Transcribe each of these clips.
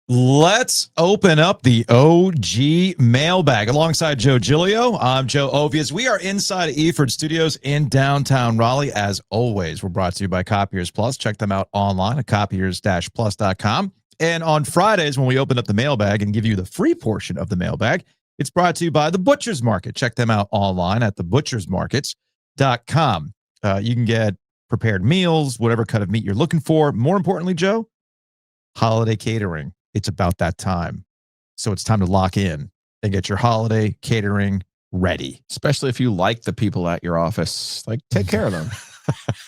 Let's open up the OG Mailbag. Alongside Joe Giglio, I'm Joe Ovies. We are inside Eford Studios in downtown Raleigh. As always, we're brought to you by Copiers Plus. Check them out online at copiers-plus.com. And on Fridays, when we open up the mailbag and give you the free portion of the mailbag, it's brought to you by the Butcher's Market. Check them out online at thebutchersmarkets.com. You can get prepared meals, whatever cut of meat you're looking for. More importantly, Joe, holiday catering. It's about that time. So it's time to lock in and get your holiday catering ready. Especially if you like the people at your office. Like, take care of them.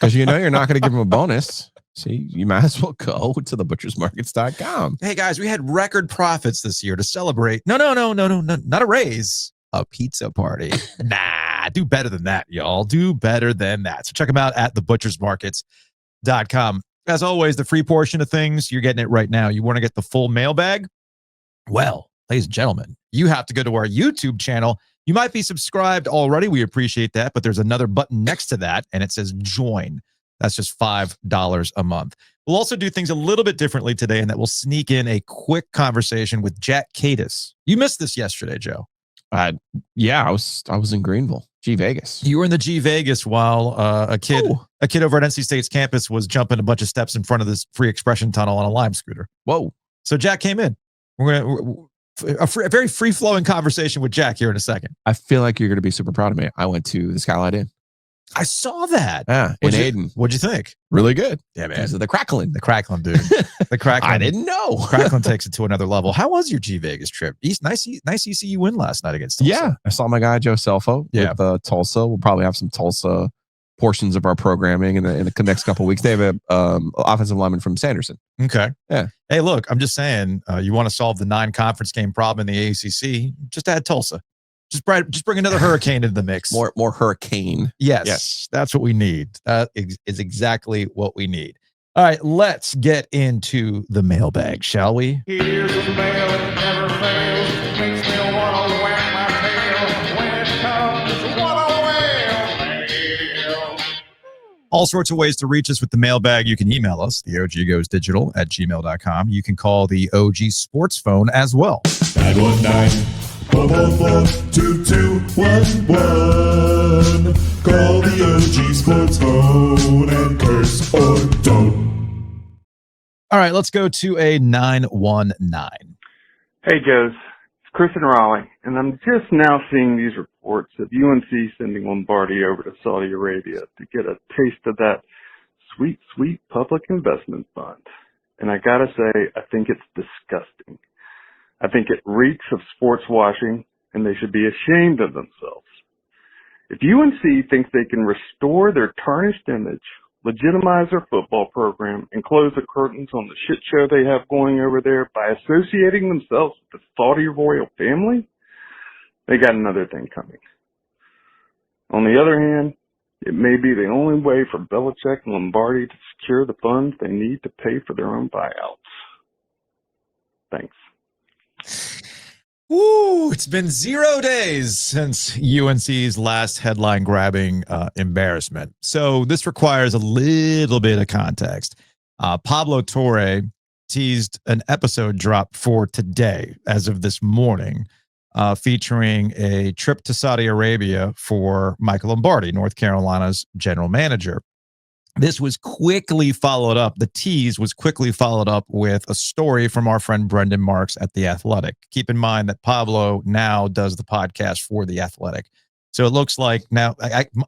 Because you know you're not going to give them a bonus. See, you might as well go to thebutchersmarkets.com. Hey, guys, we had record profits this year to celebrate. No, not a raise. A pizza party. Nah, do better than that, y'all. Do better than that. So check them out at thebutchersmarkets.com. As always, the free portion of things, you're getting it right now. You want to get the full mailbag? Well, ladies and gentlemen, you have to go to our YouTube channel. You might be subscribed already. We appreciate that. But there's another button next to that, and it says join. That's just $5 a month. We'll also do things a little bit differently today, and that we'll sneak in a quick conversation with Jack Kadis. You missed this yesterday, Joe. Yeah, I was in Greenville, G Vegas. You were in the G Vegas while a kid over at NC State's campus was jumping a bunch of steps in front of this free expression tunnel on a Lime scooter. Whoa! So Jack came in. We're a very free flowing conversation with Jack here in a second. I feel like you're going to be super proud of me. I went to the Skylight Inn. I saw that. Yeah, in Aden. What'd you think? Really good. Yeah, man. Because of the crackling. The crackling, dude. The crackling. I didn't know. Crackling takes it to another level. How was your G Vegas trip? Nice ECU win last night against Tulsa. Yeah, I saw my guy Joe Selfo with Tulsa. We'll probably have some Tulsa portions of our programming in the next couple of weeks. They have an offensive lineman from Sanderson. Okay. Yeah. Hey, look, I'm just saying, you want to solve the 9-conference game problem in the ACC, just add Tulsa. Just bring another hurricane into the mix. More hurricane. Yes, that's what we need. That is exactly what we need. All right, let's get into the mailbag, shall we? Here's the mail, it never fails. Makes me want to wag my tail. When it comes, what a whale. All sorts of ways to reach us with the mailbag. You can email us, the OG Goes Digital at gmail.com. You can call the OG Sports phone as well. 919-444-2211. Call the OG Sports phone and curse or don't. All right, let's go to a 919. Hey, Joes. It's Chris in Raleigh, and I'm just now seeing these reports of UNC sending Lombardi over to Saudi Arabia to get a taste of that sweet, sweet public investment fund. And I gotta say, I think it's disgusting. I think it reeks of sports washing, and they should be ashamed of themselves. If UNC thinks they can restore their tarnished image, legitimize their football program, and close the curtains on the shit show they have going over there by associating themselves with the Saudi royal family, they got another thing coming. On the other hand, it may be the only way for Belichick and Lombardi to secure the funds they need to pay for their own buyouts. Thanks. Ooh, it's been 0 days since UNC's last headline-grabbing embarrassment. So this requires a little bit of context. Pablo Torre teased an episode drop for today, as of this morning, featuring a trip to Saudi Arabia for Michael Lombardi, North Carolina's general manager. This was quickly followed up. The tease was quickly followed up with a story from our friend Brendan Marks at The Athletic. Keep in mind that Pablo now does the podcast for The Athletic. So it looks like now,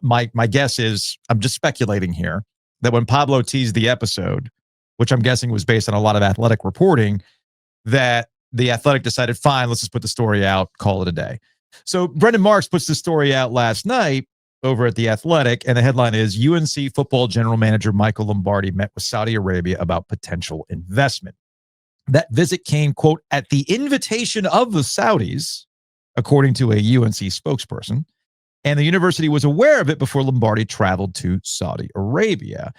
my guess is, I'm just speculating here, that when Pablo teased the episode, which I'm guessing was based on a lot of Athletic reporting, that The Athletic decided, fine, let's just put the story out, call it a day. So Brendan Marks puts the story out last night over at The Athletic, and the headline is UNC football general manager Michael Lombardi met with Saudi Arabia about potential investment. That visit came, quote, at the invitation of the Saudis, according to a UNC spokesperson, and the university was aware of it before Lombardi traveled to Saudi Arabia.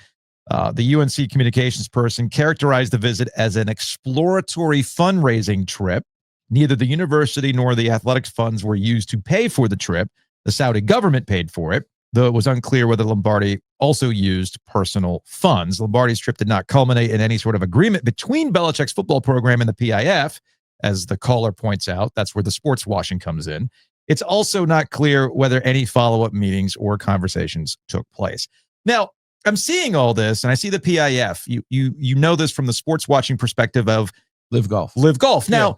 The UNC communications person characterized the visit as an exploratory fundraising trip. Neither the university nor the athletics funds were used to pay for the trip. The Saudi government paid for it. though it was unclear whether Lombardi also used personal funds. Lombardi's trip did not culminate in any sort of agreement between Belichick's football program and the PIF, as the caller points out. That's where the sports washing comes in. It's also not clear whether any follow-up meetings or conversations took place. Now, I'm seeing all this, and I see the PIF. You know this from the sports watching perspective of Live Golf. Live Golf. Now, Yeah.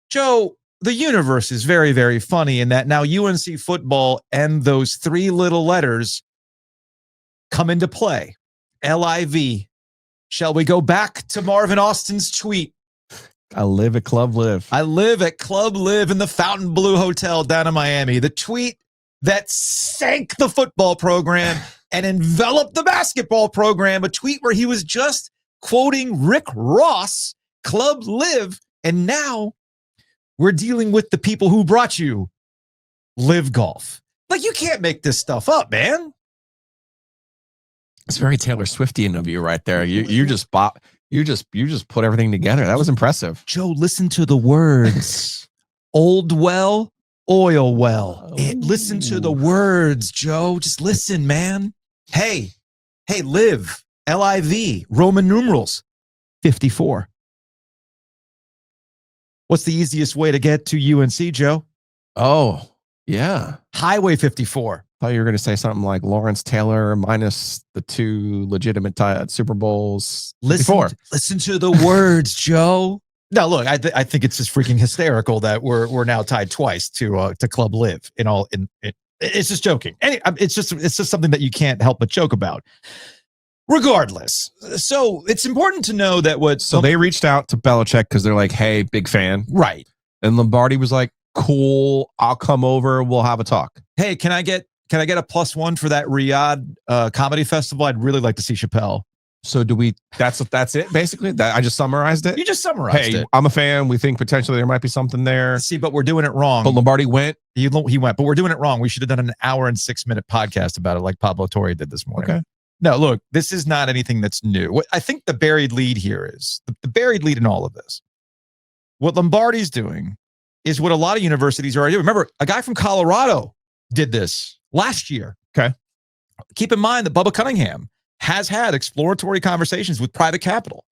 Joe, the universe is very, very funny in that now UNC football and those three little letters come into play. LIV. Shall we go back to Marvin Austin's tweet? I live at Club Live. I live at Club Live in the Fontainebleau Hotel down in Miami. The tweet that sank the football program and enveloped the basketball program. A tweet where he was just quoting Rick Ross, Club Live, and now we're dealing with the people who brought you Live Golf. Like, you can't make this stuff up, man. It's very Taylor Swiftian of you right there. You just put everything together. That was impressive. Joe, listen to the words. Old well, oil well. Listen to the words, Joe. Just listen, man. Hey, Live, Liv, Roman numerals, 54. What's the easiest way to get to UNC, Joe? Oh, yeah. Highway 54. Thought you were going to say something like Lawrence Taylor minus the 2 legitimate Super Bowls. 54. Listen to the words, Joe. No, look, I think it's just freaking hysterical that we're now tied twice to Club Live. It's just joking. It's just something that you can't help but joke about. Regardless, so it's important to know that So they reached out to Belichick because they're like, "Hey, big fan." Right. And Lombardi was like, "Cool, I'll come over. We'll have a talk." Hey, can I get a +1 for that Riyadh comedy festival? I'd really like to see Chappelle. So do we? That's it, basically. That I just summarized it. You just summarized it. I'm a fan. We think potentially there might be something there. See, but we're doing it wrong. But Lombardi went. He went, but we're doing it wrong. We should have done an hour and 6-minute podcast about it, like Pablo Torre did this morning. Okay. No, look, this is not anything that's new. What I think the buried lead here is the buried lead in all of this. What Lombardi's doing is what a lot of universities are already doing. Remember, a guy from Colorado did this last year. Okay. Keep in mind that Bubba Cunningham has had exploratory conversations with private capital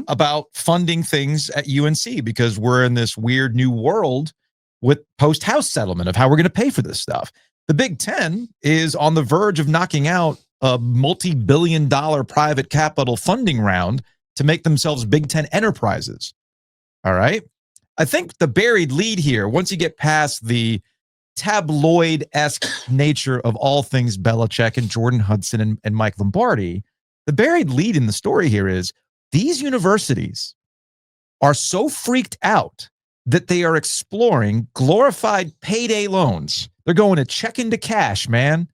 about funding things at UNC because we're in this weird new world with post-house settlement of how we're going to pay for this stuff. The Big Ten is on the verge of knocking out a multi-billion-dollar private capital funding round to make themselves Big Ten enterprises. All right. I think the buried lead here, once you get past the tabloid-esque nature of all things Belichick and Jordan Hudson and Mike Lombardi, the buried lead in the story here is these universities are so freaked out that they are exploring glorified payday loans. They're going to check into cash, man,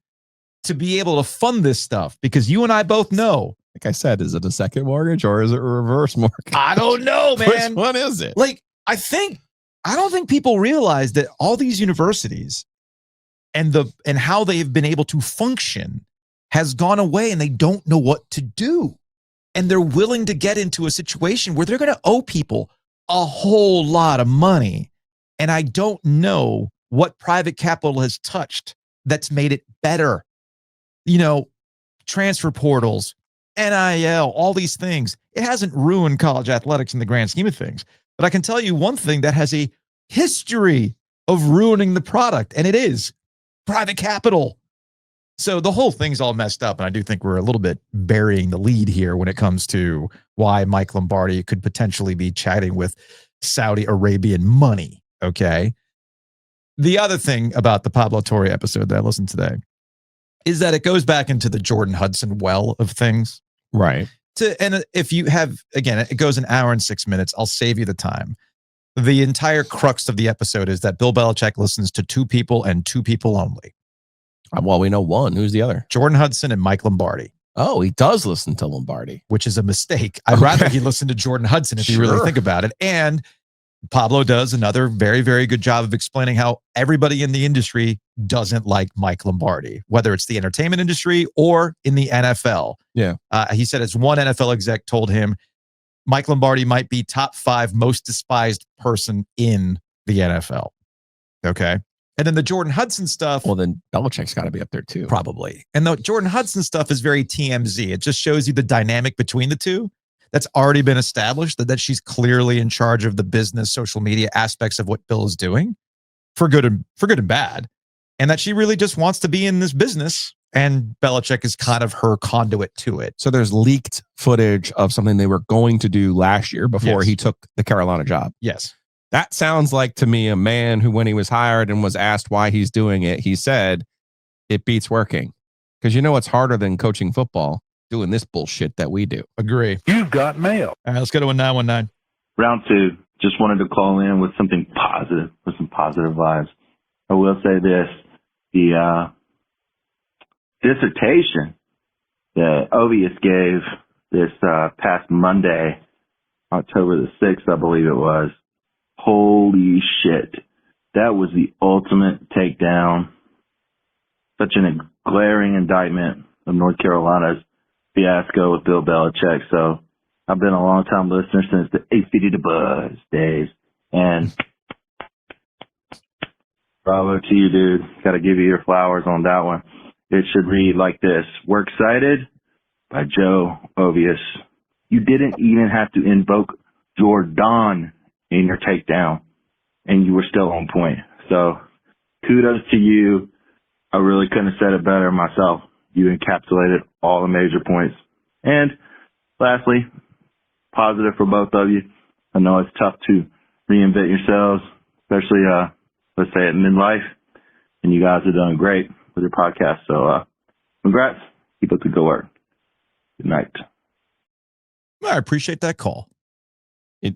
to be able to fund this stuff, because you and I both know. Like I said, is it a second mortgage or is it a reverse mortgage? I don't know, man. Which one is it? Like, I don't think people realize that all these universities and how they've been able to function has gone away and they don't know what to do. And they're willing to get into a situation where they're going to owe people a whole lot of money. And I don't know what private capital has touched that's made it better. You know, transfer portals, NIL, all these things. It hasn't ruined college athletics in the grand scheme of things. But I can tell you one thing that has a history of ruining the product, and it is private capital. So the whole thing's all messed up, and I do think we're a little bit burying the lead here when it comes to why Mike Lombardi could potentially be chatting with Saudi Arabian money, okay? The other thing about the Pablo Torre episode that I listened to today is that it goes back into the Jordan Hudson well of things. Right. And if you have, again, it goes an hour and 6 minutes. I'll save you the time. The entire crux of the episode is that Bill Belichick listens to 2 people and 2 people only. Well, we know one. Who's the other? Jordan Hudson and Mike Lombardi. Oh, he does listen to Lombardi. Which is a mistake. I'd rather he listen to Jordan Hudson if you really think about it. And Pablo does another very, very good job of explaining how everybody in the industry doesn't like Mike Lombardi, whether it's the entertainment industry or in the NFL. Yeah. He said as one NFL exec told him, Mike Lombardi might be top 5 most despised person in the NFL. Okay. And then the Jordan Hudson stuff. Well, then Belichick's got to be up there too. Probably. And the Jordan Hudson stuff is very TMZ. It just shows you the dynamic between the two that's already been established, that she's clearly in charge of the business, social media aspects of what Bill is doing for good and bad. And that she really just wants to be in this business. And Belichick is kind of her conduit to it. So there's leaked footage of something they were going to do last year before he took the Carolina job. Yes. That sounds like to me a man who, when he was hired and was asked why he's doing it, he said, it beats working. Because it's harder than coaching football, doing this bullshit that we do. Agree. You've got mail. All right, let's go to 1919. Round 2, just wanted to call in with something positive, with some positive vibes. I will say this, the dissertation that Ovies gave this past Monday, October the 6th, I believe it was, holy shit. That was the ultimate takedown. Such a glaring indictment of North Carolina's fiasco with Bill Belichick. So I've been a long-time listener since the 850 to Buzz days. And bravo to you, dude. Got to give you your flowers on that one. It should read like this. We're excited by Joe Ovies. You didn't even have to invoke Jordan in your takedown, and you were still on point. So kudos to you. I really couldn't have said it better myself. You encapsulated all the major points. And lastly, positive for both of you. I know it's tough to reinvent yourselves, especially, let's say at midlife, and you guys have done great with your podcast. So congrats. Keep up the good work. Good night. I appreciate that call.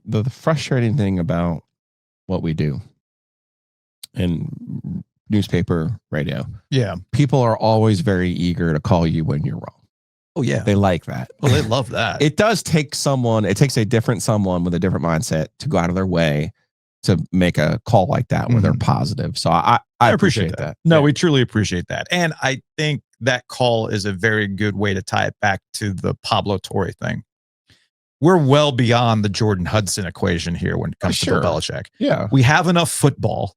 The frustrating thing about what we do in newspaper, radio, people are always very eager to call you when you're wrong. Oh, yeah. They like that. Well, they love that. It does take it takes a different someone with a different mindset to go out of their way to make a call like that where they're positive. So I appreciate that. No, we truly appreciate that. And I think that call is a very good way to tie it back to the Pablo Torre thing. We're well beyond the Jordan Hudson equation here when it comes to Bill Belichick. Yeah. We have enough football.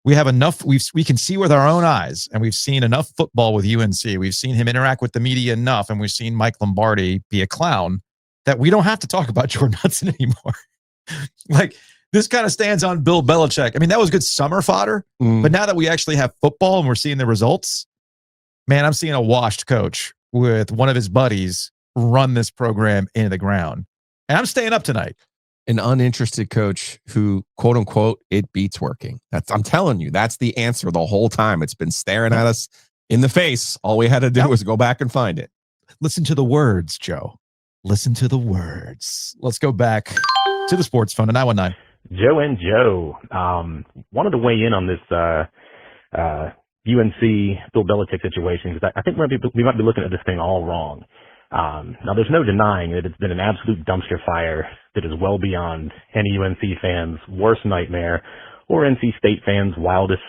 We have enough. We can see with our own eyes, and we've seen enough football with UNC. We've seen him interact with the media enough, and we've seen Mike Lombardi be a clown that we don't have to talk about Jordan Hudson anymore. Like, this kind of stands on Bill Belichick. I mean, that was good summer fodder, but now that we actually have football and we're seeing the results, man, I'm seeing a washed coach with one of his buddies run this program into the ground. And I'm staying up tonight. An uninterested coach who, quote unquote, it beats working. I'm telling you, that's the answer the whole time. It's been staring at us in the face. All we had to do was go back and find it. Listen to the words, Joe. Listen to the words. Let's go back to the sports phone at 919. Joe and Joe, wanted to weigh in on this UNC Bill Belichick situation, because I think we might be looking at this thing all wrong. Now, there's no denying that it's been an absolute dumpster fire that is well beyond any UNC fan's worst nightmare or NC State fans' wildest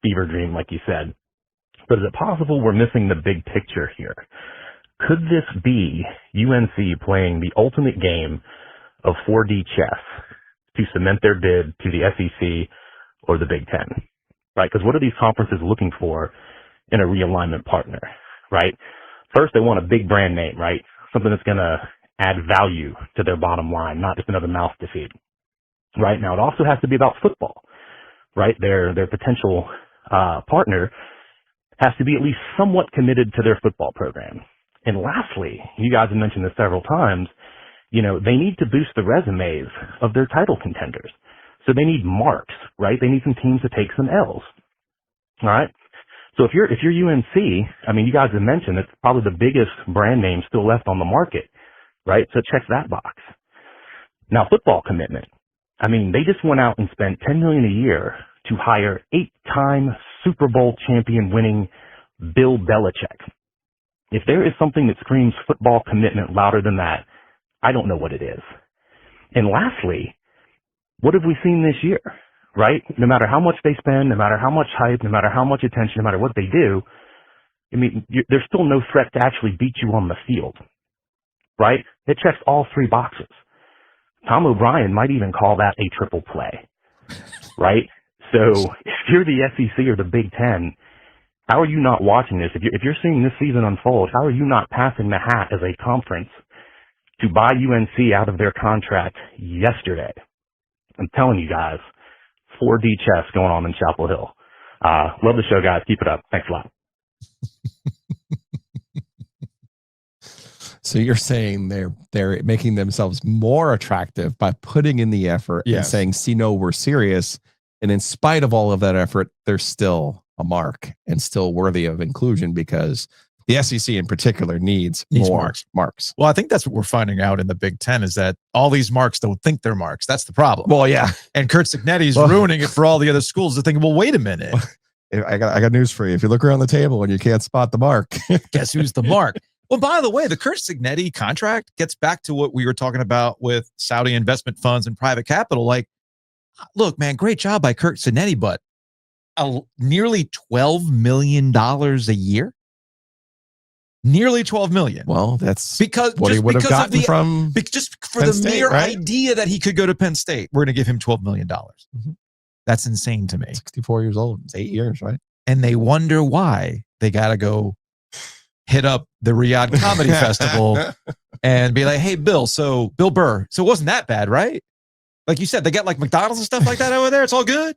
fever dream, like you said. But is it possible we're missing the big picture here? Could this be UNC playing the ultimate game of 4D chess to cement their bid to the SEC or the Big Ten? Right? Because what are these conferences looking for in a realignment partner? Right? First, they want a big brand name, right? Something that's going to add value to their bottom line, not just another mouth to feed. Right? Now, it also has to be about football, right? Their potential partner has to be at least somewhat committed to their football program. And lastly, you guys have mentioned this several times, they need to boost the resumes of their title contenders. So they need marks, right? They need some teams to take some L's. All right? So if you're UNC, I mean, you guys have mentioned it's probably the biggest brand name still left on the market, right? So it checks that box. Now, football commitment. I mean, they just went out and spent $10 million a year to hire 8-time Super Bowl champion winning Bill Belichick. If there is something that screams football commitment louder than that, I don't know what it is. And lastly, what have we seen this year? Right? No matter how much they spend, no matter how much hype, no matter how much attention, no matter what they do, I mean, there's still no threat to actually beat you on the field. Right? It checks all three boxes. Tom O'Brien might even call that a triple play. Right? So if you're the SEC or the Big Ten, how are you not watching this? If you're seeing this season unfold, how are you not passing the hat as a conference to buy UNC out of their contract yesterday? I'm telling you guys, 4D chess going on in Chapel Hill. Love the show, guys. Keep it up. Thanks a lot. So you're saying they're making themselves more attractive by putting in the effort and saying, see, no, we're serious. And in spite of all of that effort, they're still a mark and still worthy of inclusion because the SEC in particular needs more marks. Well, I think that's what we're finding out in the Big Ten is that all these marks don't think they're marks. That's the problem. Well, yeah. And Kurt Signetti's ruining it for all the other schools. They're thinking, well, wait a minute. I got news for you. If you look around the table and you can't spot the mark, guess who's the mark? Well, by the way, the Kurt Signetti contract gets back to what we were talking about with Saudi investment funds and private capital. Like, look, man, great job by Kurt Signetti, but nearly $12 million a year? Nearly $12 million. Well, that's because what he would have gotten from just for Penn the State, mere right? idea that he could go to Penn State. We're going to give him $12 million. Mm-hmm. That's insane to me. 64 years old. It's 8 years, right? And they wonder why they got to go hit up the Riyadh Comedy Festival and be like, hey, Bill Burr. So it wasn't that bad, right? Like you said, they got like McDonald's and stuff like that over there. It's all good.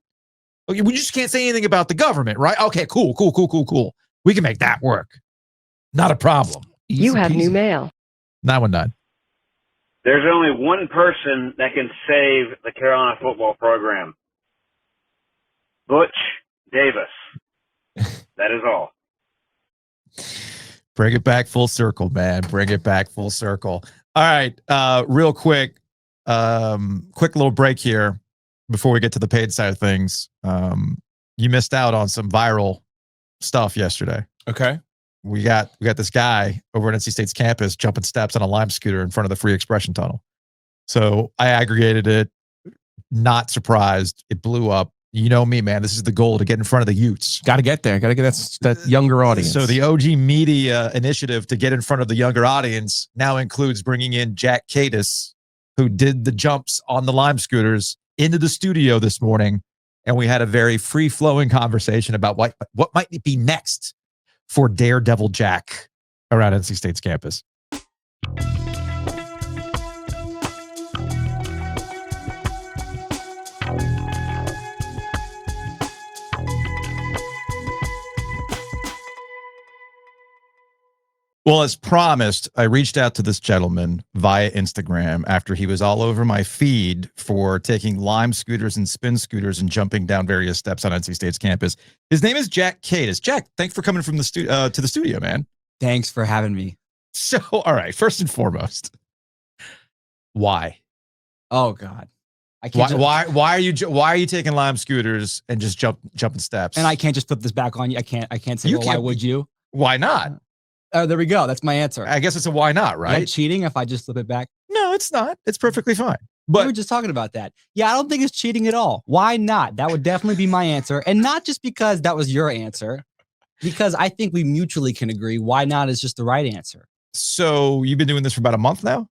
Okay, we just can't say anything about the government, right? Okay, cool. We can make that work. Not a problem. You have new mail. 919. There's only one person that can save the Carolina football program. Butch Davis. That is all. Bring it back full circle, man. Bring it back full circle. All right. Real quick little break here before we get to the paid side of things. You missed out on some viral stuff yesterday. Okay. We got this guy over at NC State's campus jumping steps on a Lime scooter in front of the Free Expression Tunnel. So I aggregated it. Not surprised. It blew up. You know me, man. This is the goal, to get in front of the Utes. Got to get there. Got to get that younger audience. So the OG Media initiative to get in front of the younger audience now includes bringing in Jack Cadis, who did the jumps on the Lime scooters, into the studio this morning. And we had a very free-flowing conversation about what might be next for Daredevil Jack around NC State's campus. Well, as promised, I reached out to this gentleman via Instagram after he was all over my feed for taking Lime scooters and spin scooters and jumping down various steps on NC State's campus. His name is Jack Kadis. Jack, thanks for coming from the to the studio, man. Thanks for having me. So, all right, first and foremost, why? Oh God, I can't. Why are you taking Lime scooters and just jumping steps? And I can't just flip this back on you. I can't say, well, why would you? Why not? Oh, there we go. That's my answer. I guess it's a why not, right? Is that cheating if I just flip it back? No, it's not. It's perfectly fine. But we were just talking about that. Yeah, I don't think it's cheating at all. Why not? That would definitely be my answer. And not just because that was your answer, because I think we mutually can agree why not is just the right answer. So you've been doing this for about a month now?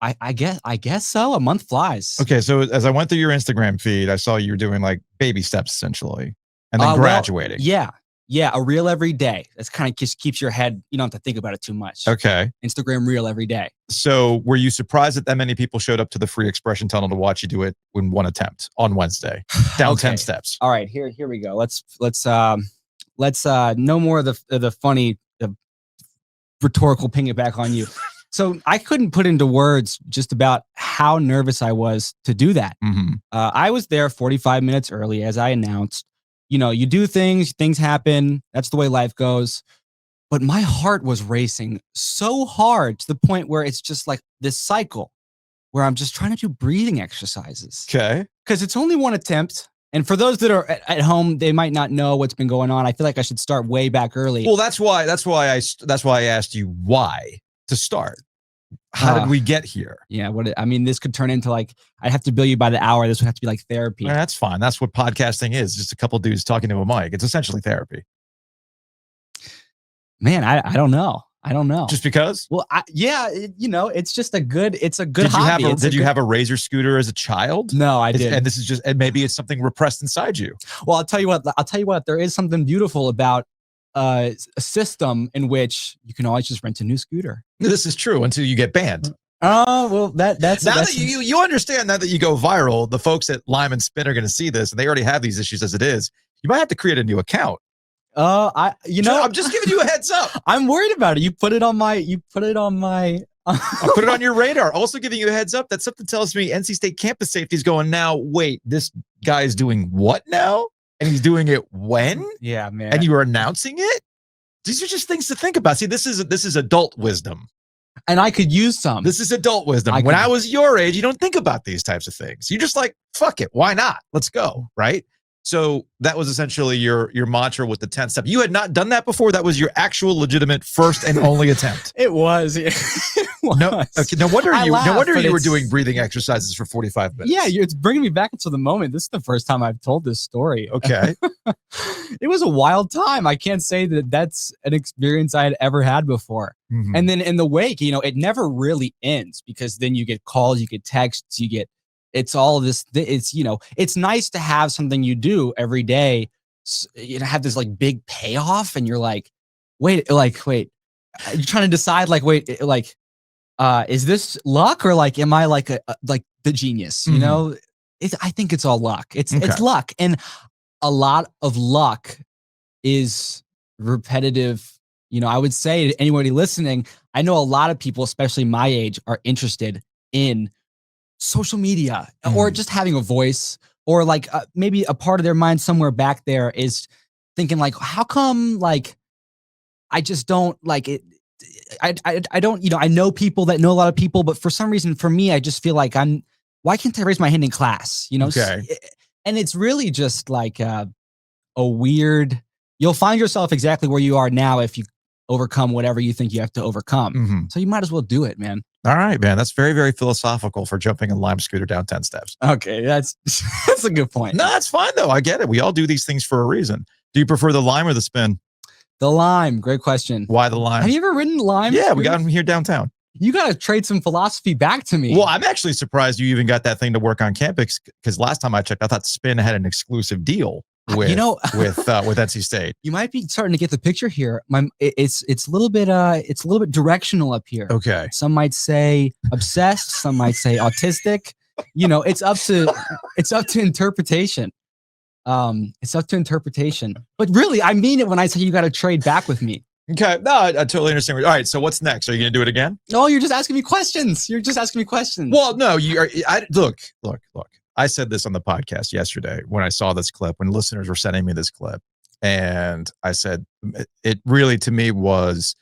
I guess so. A month flies. Okay, so as I went through your Instagram feed, I saw you were doing like baby steps essentially, and then graduating. Well, yeah, a reel every day. That's kind of just keeps your head. You don't have to think about it too much. Okay. Instagram reel every day. So were you surprised that many people showed up to the Free Expression Tunnel to watch you do it in one attempt on Wednesday, down 10 steps? All right, here we go. Let's no more of the funny rhetorical ping it back on you. So I couldn't put into words just about how nervous I was to do that. Mm-hmm. I was there 45 minutes early, as I announced. You know, you do things happen. That's the way life goes. But my heart was racing so hard to the point where it's just like this cycle where I'm just trying to do breathing exercises. Okay. Because it's only one attempt. And for those that are at home, they might not know what's been going on. I feel like I should start way back early. Well, that's why I asked you why to start. How did we get here? Yeah, this could turn into like, I'd have to bill you by the hour. This would have to be like therapy. That's fine. That's what podcasting is. Just a couple dudes talking to a mic. It's essentially therapy. Man, I don't know. I don't know. Just because? Well, it's just a good hobby. Did you have a Razor scooter as a child? No, I didn't. And this is and maybe it's something repressed inside you. Well, I'll tell you what, there is something beautiful about a system in which you can always just rent a new scooter. This is true until you get banned. Oh, well, that's that you understand now that you go viral, the folks at Lime and Spin are going to see this, and they already have these issues as it is. You might have to create a new account. I'm just giving you a heads up. I'm worried about it. You put it on my. I'll put it on your radar. Also giving you a heads up that something tells me NC State campus safety is going now. Wait, this guy is doing what now? And he's doing it when? Yeah, man. And you are announcing it? These are just things to think about. See, this is adult wisdom. And I could use some. This is adult wisdom. When I was your age, you don't think about these types of things. You're just like, fuck it. Why not? Let's go. Right? So that was essentially your mantra with the 10 step. You had not done that before. That was your actual legitimate first and only attempt. It was. Yeah. No wonder you were doing breathing exercises for 45 minutes. Yeah, it's bringing me back into the moment. This is the first time I've told this story. Okay. It was a wild time. I can't say that that's an experience I had ever had before. Mm-hmm. And then in the wake, it never really ends because then you get calls, you get texts, it's all of this. It's nice to have something you do every day. Have this like big payoff, and you're like, wait. You're trying to decide, is this luck or am I like the genius? Mm-hmm. I think it's all luck. It's luck, and a lot of luck is repetitive. I would say to anybody listening, I know a lot of people, especially my age, are interested in social media or just having a voice, or maybe a part of their mind somewhere back there is thinking how come I just don't it. I don't, I know people that know a lot of people, but for some reason for me, I just feel like why can't I raise my hand in class? Okay. And it's really just a weird, you'll find yourself exactly where you are now if you overcome whatever you think you have to overcome. Mm-hmm. So you might as well do it, man. All right, man. That's very, very philosophical for jumping a Lime scooter down 10 steps. Okay, that's a good point. No, that's fine though. I get it. We all do these things for a reason. Do you prefer the Lime or the Spin? The Lime. Great question. Why the Lime? Have you ever ridden Lime? Yeah, we got them here downtown. You got to trade some philosophy back to me. Well, I'm actually surprised you even got that thing to work on campus, because last time I checked, I thought Spin had an exclusive deal with NC State. You might be starting to get the picture here. It's a little bit directional up here. Okay. Some might say obsessed. Some might say autistic. It's up to interpretation. It's up to interpretation. But really, I mean it when I say you got to trade back with me. Okay. No, I totally understand. All right. So what's next? Are you going to do it again? No, you're just asking me questions. Well, no, you are. Look. I said this on the podcast yesterday when I saw this clip, when listeners were sending me this clip, and I said it really to me was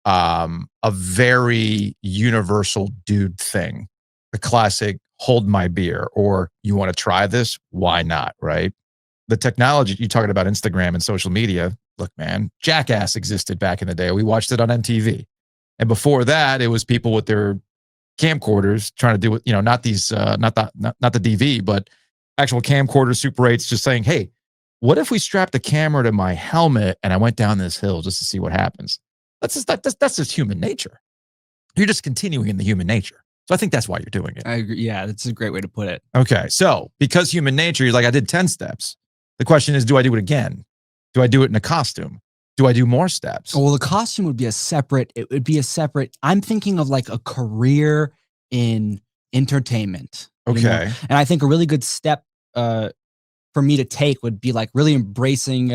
a very universal dude thing, the classic hold my beer, or you want to try this? Why not? Right? The technology, you're talking about Instagram and social media. Look, man, Jackass existed back in the day. We watched it on MTV. And before that, it was people with their camcorders trying to do it, not these, not the DV, but actual camcorders, Super 8s, just saying, hey, what if we strapped a camera to my helmet and I went down this hill just to see what happens? That's just human nature. You're just continuing in the human nature. So I think that's why you're doing it. I agree. Yeah, that's a great way to put it. Okay. So because human nature, you're like, I did 10 steps. The question is, do I do it again? Do I do it in a costume? Do I do more steps? Well, the costume would be I'm thinking of a career in entertainment. Okay. And I think a really good step for me to take would be really embracing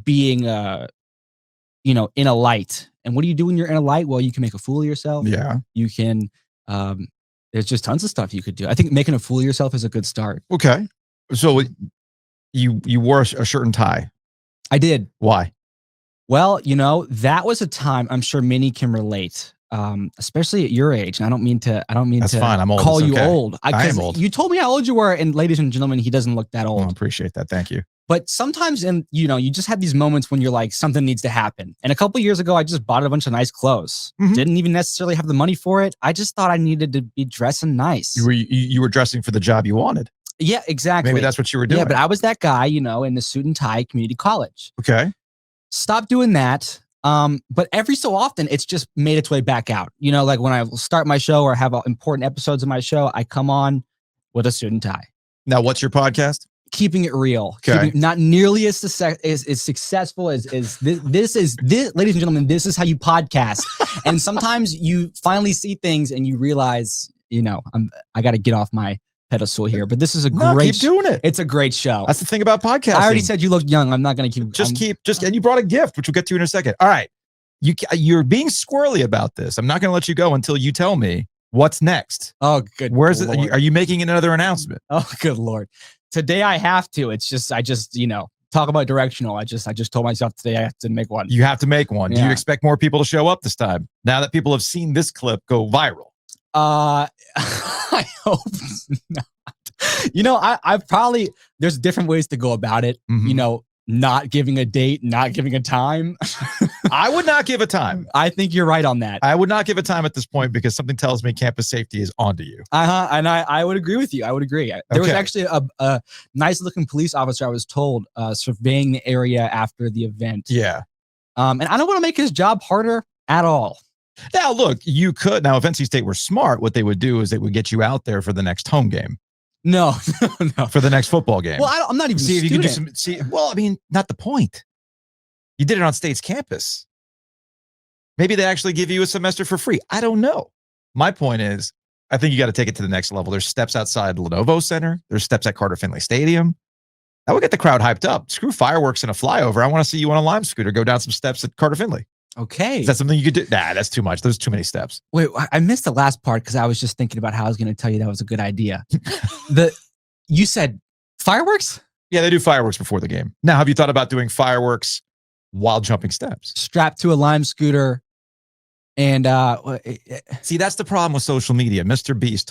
being in a light. And what do you do when you're in a light? Well, you can make a fool of yourself. Yeah. You can there's just tons of stuff you could do. I think making a fool of yourself is a good start. Okay. So you wore a shirt and tie. I did. Why? Well, that was a time I'm sure many can relate, especially at your age. And I don't mean to That's fine. I'm old. Call It's you okay. old. I am old. You told me how old you were, and ladies and gentlemen, he doesn't look that old. I appreciate that. Thank you. But sometimes, you just have these moments when you're like, something needs to happen. And a couple of years ago, I just bought a bunch of nice clothes. Mm-hmm. Didn't even necessarily have the money for it. I just thought I needed to be dressing nice. You were dressing for the job you wanted. Yeah, exactly. Maybe that's what you were doing. Yeah, but I was that guy, in the suit and tie community college. Okay. Stopped doing that. But every so often, it's just made its way back out. You know, like when I start my show or have important episodes of my show, I come on with a suit and tie. Now, what's your podcast? Keeping it real. Okay. Not nearly as successful as this. Ladies and gentlemen, this is how you podcast. And sometimes you finally see things and you realize, you know, I got to get off my pedestal here. But this is great. Keep doing it. It's a great show. That's the thing about podcasting. I already said you look young. I'm not going to keep. And you brought a gift, which we'll get to in a second. All right. You're being squirrely about this. I'm not going to let you go until you tell me what's next. Oh, good. Where's it? Are you making another announcement? Oh, good Lord. Today I have to. It's just, you know, talk about directional. I just told myself today I have to make one. You have to make one. Yeah. Do you expect more people to show up this time? Now that people have seen this clip go viral? I hope not. You know, I probably, there's different ways to go about it. Mhm. You know, not giving a date, not giving a time. I would not give a time. I think you're right on that. I would not give a time at this point because something tells me campus safety is onto you. And I would agree with you. I would agree. There was Okay. actually a nice looking police officer, I was told, surveying the area after the event. Yeah. And I don't want to make his job harder at all. Now, look, you could. Now, if NC State were smart, what they would do is they would get you out there for the next home game, No. for the next football game. Well, I'm not even see a if you can do student. some. Well, I mean, not the point. You did it on State's campus. Maybe they actually give you a semester for free. I don't know. My point is, I think you got to take it to the next level. There's steps outside Lenovo Center. There's steps at Carter Finley Stadium. That would get the crowd hyped up. Screw fireworks and a flyover. I want to see you on a Lime scooter go down some steps at Carter Finley. Okay. Is that something you could do? Nah, that's too much. There's too many steps. Wait, I missed the last part because I was just thinking about how I was going to tell you that was a good idea. You said fireworks? Yeah, they do fireworks before the game. Now, have you thought about doing fireworks while jumping steps? Strapped to a Lime scooter. And see, that's the problem with social media. If Mr. Beast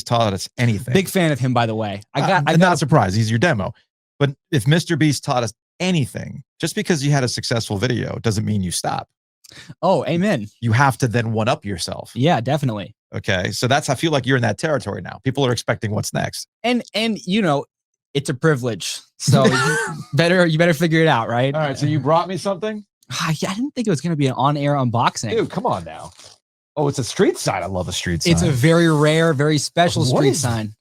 taught us anything. Big fan of him, by the way. I'm not surprised. He's your demo. But if Mr. Beast taught us anything, just because you had a successful video doesn't mean you stop. Oh, amen. You have to then one up yourself. Yeah, definitely. Okay. So I feel like you're in that territory now. People are expecting what's next. And you know, it's a privilege. So you better figure it out, right? All right. So you brought me something? I didn't think it was going to be an on-air unboxing. Dude, come on now. Oh, it's a street sign. I love a street sign. It's a very rare, very special What street is sign.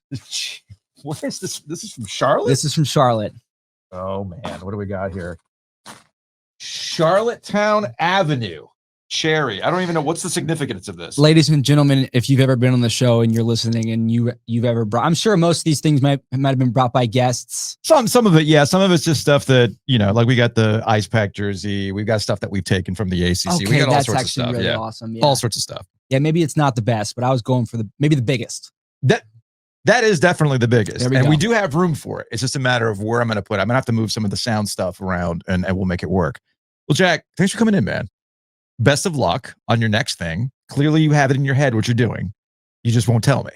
What is this? This is from Charlotte? This is from Charlotte. Oh, man. What do we got here? Charlottetown Avenue. Cherry. I don't even know. What's the significance of this? Ladies and gentlemen, if you've ever been on the show and you're listening and you've ever brought, I'm sure most of these things might have been brought by guests. Some of it, yeah. Some of it's just stuff that, you know, like we got the Ice Pack jersey. We've got stuff that we've taken from the ACC. Okay, we got all that's sorts of actually stuff. really Yeah. awesome. Yeah. All sorts of stuff. Yeah, maybe it's not the best, but I was going for maybe the biggest. That is definitely the biggest. There we and go. we do have room for it. It's just a matter of where I'm going to put it. I'm going to have to move some of the sound stuff around and we'll make it work. Well, Jack, thanks for coming in, man. Best of luck on your next thing. Clearly you have it in your head what you're doing. You just won't tell me.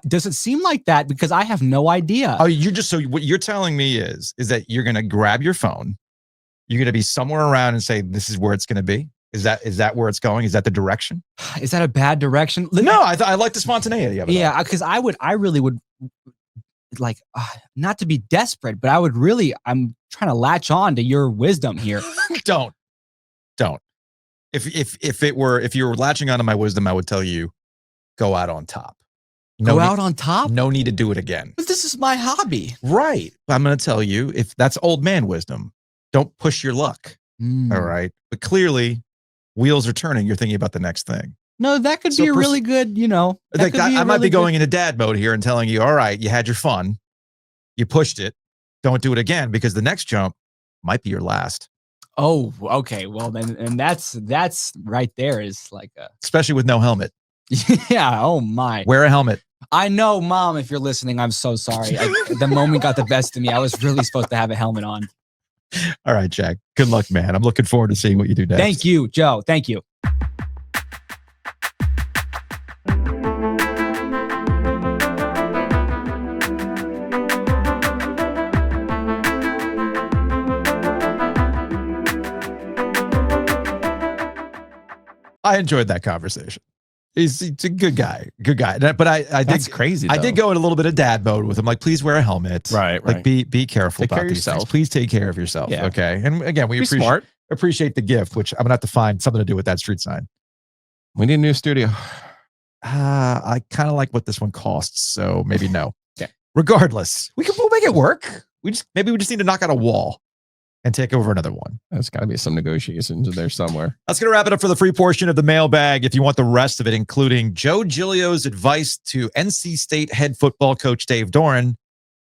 Does it seem like that? Because I have no idea. Oh, so what you're telling me is that you're going to grab your phone. You're going to be somewhere around and say, this is where it's going to be. Is that where it's going? Is that the direction? Is that a bad direction? No, I like the spontaneity of it. Yeah, because I really would like not to be desperate, but I'm trying to latch on to your wisdom here. Don't. If you were latching onto my wisdom, I would tell you, go out on top. Go out on top? No need to do it again. But this is my hobby. Right. I'm going to tell you, if that's old man wisdom, don't push your luck. Mm. All right. But clearly, wheels are turning. You're thinking about the next thing. No, that could be a really good, you know. I might be going into dad mode here and telling you, all right, you had your fun. You pushed it. Don't do it again because the next jump might be your last. Oh, okay. Well, then, and that's right there is like especially with no helmet. Yeah. Oh my. Wear a helmet. I know, Mom, if you're listening, I'm so sorry. The moment got the best of me. I was really supposed to have a helmet on. All right, Jack. Good luck, man. I'm looking forward to seeing what you do next. Thank you, Joe. Thank you. I enjoyed that conversation. He's a good guy. But I did. That's crazy. I did go in a little bit of dad mode with him. Like, please wear a helmet. Right. Like, be careful Take care about of these yourself. things. Please take care of yourself. Yeah. Okay. And again, we appreciate. Smart. appreciate the gift, which I'm going to have to find something to do with that street sign. We need a new studio. I kind of like what this one costs, so maybe no. Okay. Regardless, we'll make it work. We just need to knock out a wall and take over another one. There's got to be some negotiations in there somewhere. That's going to wrap it up for the free portion of the mailbag. If you want the rest of it, including Joe Giglio's advice to NC State head football coach Dave Doeren,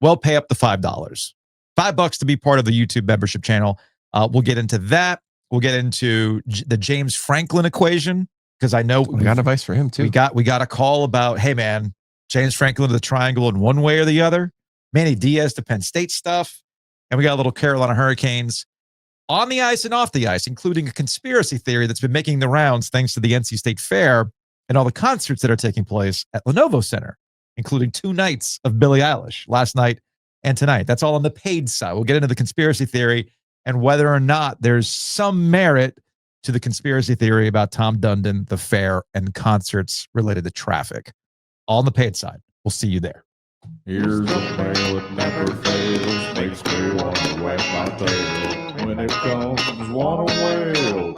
well, pay up the $5. $5 to be part of the YouTube membership channel. We'll get into that. We'll get into the James Franklin equation, because I know we got advice for him too. We got a call about, hey man, James Franklin to the triangle in one way or the other. Manny Diaz to Penn State stuff. And we got a little Carolina Hurricanes on the ice and off the ice, including a conspiracy theory that's been making the rounds thanks to the NC State Fair and all the concerts that are taking place at Lenovo Center, including 2 nights of Billie Eilish, last night and tonight. That's all on the paid side. We'll get into the conspiracy theory and whether or not there's some merit to the conspiracy theory about Tom Dundon, the fair, and concerts related to traffic. All on the paid side. We'll see you there. Here's the mail, it never fails. Makes me want to wag my tail. When it comes, wanna wail.